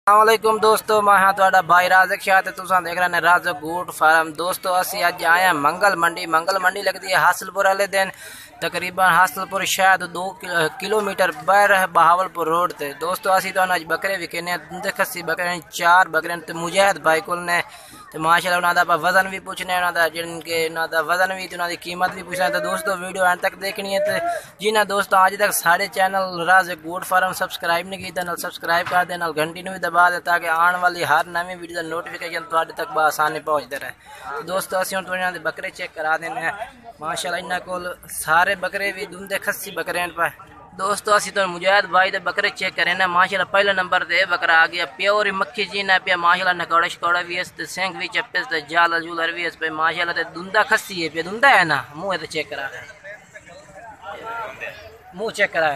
अस्सलामुअलैकुम दोस्तों, मैं हाँ तुहाडा भाई राज़क शाह ते तुसां देख रहे हैं राज़क गोट फार्म। दोस्तों असी अज आए हैं मंगल मंडी लगती है हासलपुर वाले दिन, तकरीबन हासलपुर शायद 2 किलोमीटर बाहर है बहावलपुर रोड ते। दोस्तों असी तो अज बकरे भी कहने दुंदे खस्सी बकरे 4 बकरे ते मुजाहिद भाई को ने तो माशाल्लाह उन्होंने वजन भी पूछने जिनके वजन भी उन्होंने कीमत भी पूछना। तो दोस्तों वीडियो एंड तक देखनी है। तो जिन्हें दोस्तों अज तक साढ़े चैनल राज़क गोट फार्म सब्सक्राइब नहीं किया सब्सक्राइब कर दे, घंटी भी दबा दे ताकि आने वाली हर नवी वीडियो का नोटिफिकेशन थोड़े तक बसानी पहुँचते रहे। तो दोस्तों असं हम इन्होंने बकरे चेक करा देने माशाल्लाह इन्होंने को सारे बकरे भी दुंदे खस्सी बकरे हैं पर। दोस्तों असी तो मुजाहिद भाई दे बकरे चेक करें ना माशाल्लाह पहले नंबर ते बकरा आ गया प्योर मक्खी जी ना पिया माशाल्लाह नकौड़ा शकौड़ा भी है सिंग भी चप्पे ते जाल जूलर भी है माशाल्लाह ते दुंदा खस्सी है पिया दुंदा है ना मुँह तो चेक करा मुँह चेक करा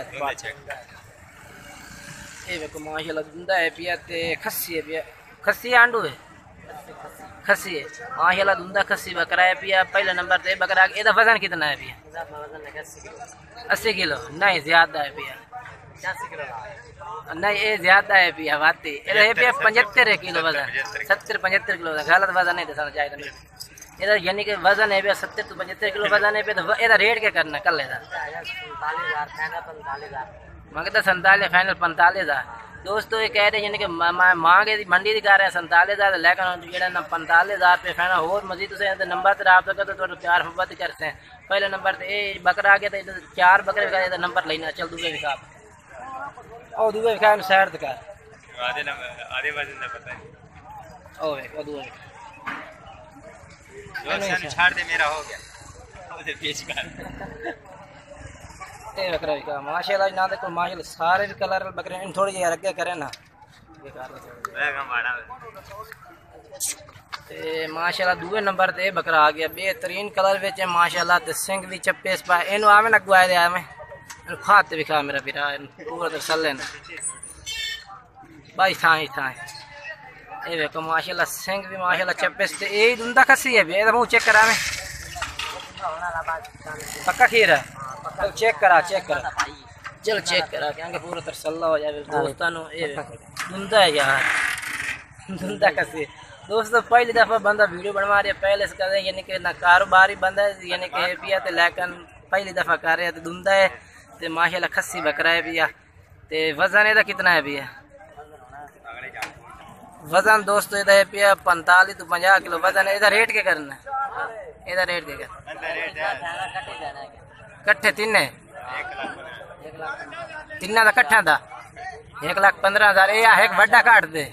ये देखो माशाल्लाह दुंदा है पिया ते खस्सी है पिया खस्सी आंडू है खस्सी है माशाल्लाह दुंदा खस्सी बकरा है पिया पहले नंबर ते बकरा एदा वजन कितना है पिया 80 किलो नहीं ज्यादा है पिया नहीं ये ज्यादा है पिया बाती ये पिया 75 किलो वजन 70-75 किलो गलत वजन नहीं दसना चाहिए इधर यानी कि वजन है 70 से 75 किलो वजन है तो इधर रेट क्या करना कल मंगता 47 फाइनल 45,000। दोस्तों ये कह रहे यानी कि मांगे मंडी की कर रहे हैं 47,000 लेकिन जो 45,000 रुपये फाइनल और मजीद उसे नंबर से रहा तो प्यार मोहब्बत करते हैं। पहले नंबर से ये बकरा आ गया तो 4 बकरे का नंबर लेना चल दूसरे विखा और दूसरे विखा साइड तक आधे वजन का पता है छाड़ दे मेरा हो गया पेश कर बकरा विका माशाल्लाह ना देखो माशाल्लाह सारे भी कलर बकरे इन थोड़ी यार अगे करे ना माशाल्लाह दूसरे नंबर ते बकरा आ गया बेहतरीन कलर विच माशाल्लाह ते सिंग भी चप्पे इस पा इनु आवे ना गुआए दे आवे खाते विखा मेरा वीरा पूरा तो सले ना भाई थाई ये देखो माशाल्लाह सिंग भी माशाल्लाह चप्पे से ए दुंदा खसी है ए मुंह चेक करा में पक्का खीर है तो चेक करा चलो चेक करा क्योंकि पूरा तरसल्ला हो जाए दोस्तों ये दुंदा है यार दुंदा कसी। दोस्तों पहली दफ़ा बंदा वीडियो बनवा रहा है पहले से कर यानी कि ना कारोबारी बंदा है यानी कि पिया तो लेकिन पहली दफ़ा कर रहा है तो दुंदा है तो माशाल्लाह खस्सी बकरा है पिया तो वजन ਇਹਦਾ कितना है पिया वजन दोस्तों इधर है पिया 45 से 50 किलो वजन है। इधर रेट क्या करना है इधर रेट क्या करना कट्ठे तिन्ने तिन्ना का कट्ठा था 1,15,000 एक बड़ा काट दे।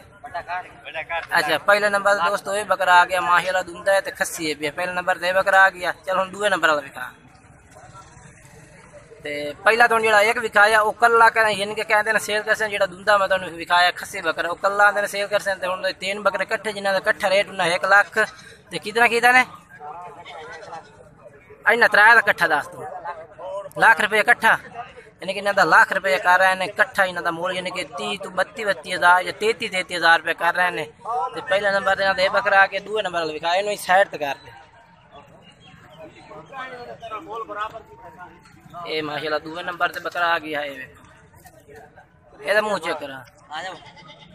अच्छा पहले नंबर दोस्तों ये बकरा आ गया माशाल्लाह दुंदा है तो खस्सी है पहले नंबर से बकरा आ गया। चलो हम दूसरे नंबर वाला विखा ते पहला तो जो एक विखाया वो कल्ला कर यानी कि कहते हैं सेल कर जो दुंदा मैं तो विखाया खस्सी बकरा वो कल्ला आते सेल कर सकते हूँ 3 बकरे कट्ठे जिन्होंने कट्ठा रेट उन्हें 1 लाख तो कितना कीता ने इन्हें 3 का कट्ठा दस दो लाख रुपये कट्ठा यानी कि इन्हें लाख रुपये कर रहे हैं कट्ठा इन्हों मोल यानी कि 30 तो 32,000 या 33,000 रुपये कर रहे हैं। तो पहले नंबर से बकरा आके दूसरे नंबर विखाया इन साइड तक कर दे ये माशाल्लाह दूसरे नंबर से बकरा आ गया है ये मुँह चेक करा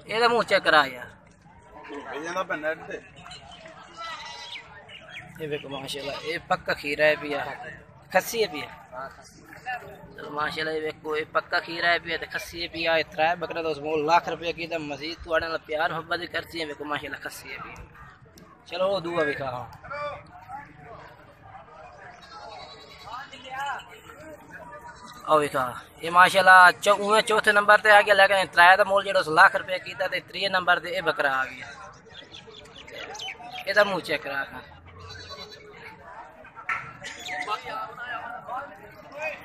ये मुँह चेक करा यार ये देखो माशाल्लाह ये पक्का खीरा है पिया खस्सी है पिया तो माशाल्लाह ये देखो ये पक्का खीरा है पिया तो खस्सी है पिया 3 बकरा तो उसमें लाख रुपये की तो मजीद थोड़ा प्यार मोहब्बत करती है देखो माशाल्लाह खस्सी है पिया। चलो वो दूआ भी खा और विखा ये माशाल्लाह चौथे नंबर से आ गया लेकिन 3 का मोल जो लाख रुपये की तो 3 नंबर से ये बकरा आ गया ਇਹਦਾ मुँह चेक करा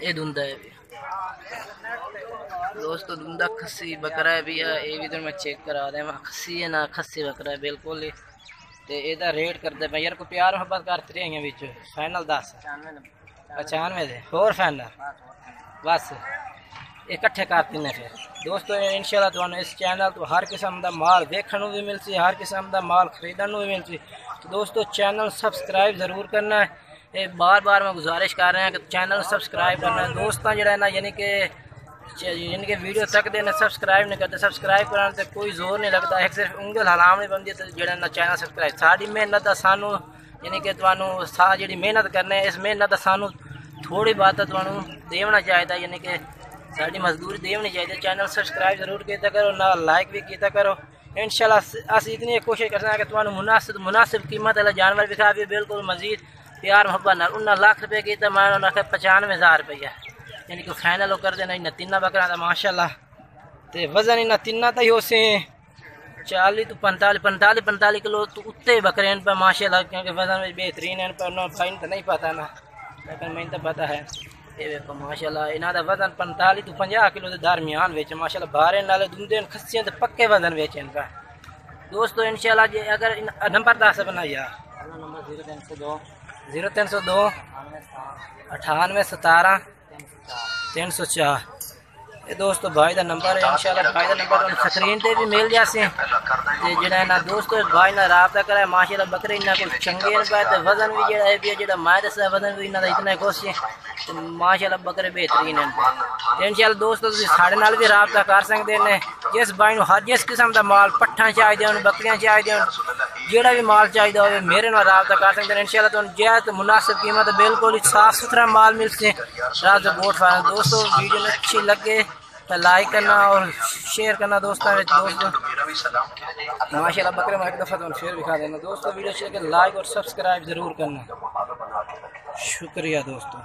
ये दुंदा है दोस्तों दुंदा खस्सी बकरा है भी है ये भी तो मैं चेक करा दे खस्सी है ना खस्सी बकरा है बिल्कुल ही तो ਇਹਦਾ रेट कर दे यार को प्यार मोहब्बत करते रहे बिच फाइनल 10 95 दे और फाइनल बस इकट्ठे करते हैं फिर। दोस्तों इंशाल्लाह तुहानू इस चैनल तो हर किस्म का माल देखने भी मिलती हर किस्म का माल खरीदने भी मिलती। तो दोस्तों चैनल सब्सक्राइब ज़रूर करना है ये बार बार मैं गुजारिश कर रहा हूँ कि चैनल सब्सक्राइब करना है। दोस्तों जो है ना यानी कि जिनके वीडियो तक देने सब्सक्राइब नहीं करते, सब्सक्राइब कराने से कोई जोर नहीं लगता है, सिर्फ उंगल हलामनी बनती है जो ना चैनल सब्सक्राइब। साड़ी मेहनत सानू यानी कि तुहानू जी मेहनत करने इस मेहनत सानू थोड़ी बात तुहानू देना चाहिए, यानी कि साड़ी मजदूरी देनी चाहिए। चैनल सब्सक्राइब जरूर किया करो, ना लाइक भी किया करो। इंशाल्लाह अस इतनी कोशिश कर सकते कि तुहानू मुनासिब कीमत वाला जानवर विखा भी बिल्कुल मजीद प्यार मुहब्बत ना। 19 लाख रुपये की तो मैं उन्हें 95,000 रुपया यानी कि फाइनल कर देना। इन्हें तीन बकरा था माशाल्लाह, तो वजन इन्हें तीन तो ही उसे 40 तो 45 किलो तो उत्ते बकरे इन पर माशाल्लाह, क्योंकि वजन में बेहतरीन है। इन पर भाई तो नहीं पता ना, लेकिन मैंने तो पता है। ये देखो माशाल्लाह इन्हों का वजन 45 तो 50 किलो के दरमियान वेच माशाल्लाह। बारे नाले दूंदे खस्सियां तो पक्के वजन वेच इनका। दोस्तों इंशाल्लाह जी अगर नंबर 10 बना यार, नंबर 0302 98 17 304। ये दोस्तों भाई का नंबर है। इंशाल्लाह भाई का नंबर स्क्रीन पर भी मिल जासे। जो ना दोस्तों भाई ना रबता करे माशाल्लाह बकरे इन्ना को चंगे पाए, तो वजन भी जो मैं दसा वजन भी इन्हों इतना कुछ तो माशाल्लाह बकरे बेहतरीन है। इंशाल्लाह दोस्तों साढ़े नाल भी रबता कर सकते हैं। जिस भाई हर जिस किस्म का माल पट्ठा चाहिए बकरियां चाहिए जोड़ा भी माल चाहिए हो मेरे नाल रबता कर सकते हैं। इंशाल्लाह तो जैत मुनासिब कीमत बिल्कुल साफ सुथरा माल मिल से राजा गोट फार्म। दोस्तों वीडियो में अच्छी लगे तो लाइक करना और शेयर करना दोस्तों माशाल्लाह। बकरे में एक दफ़ा तो शेयर दिखा देना दोस्तों। वीडियो अच्छी लगे लाइक और सब्सक्राइब ज़रूर करना। शुक्रिया दोस्तों।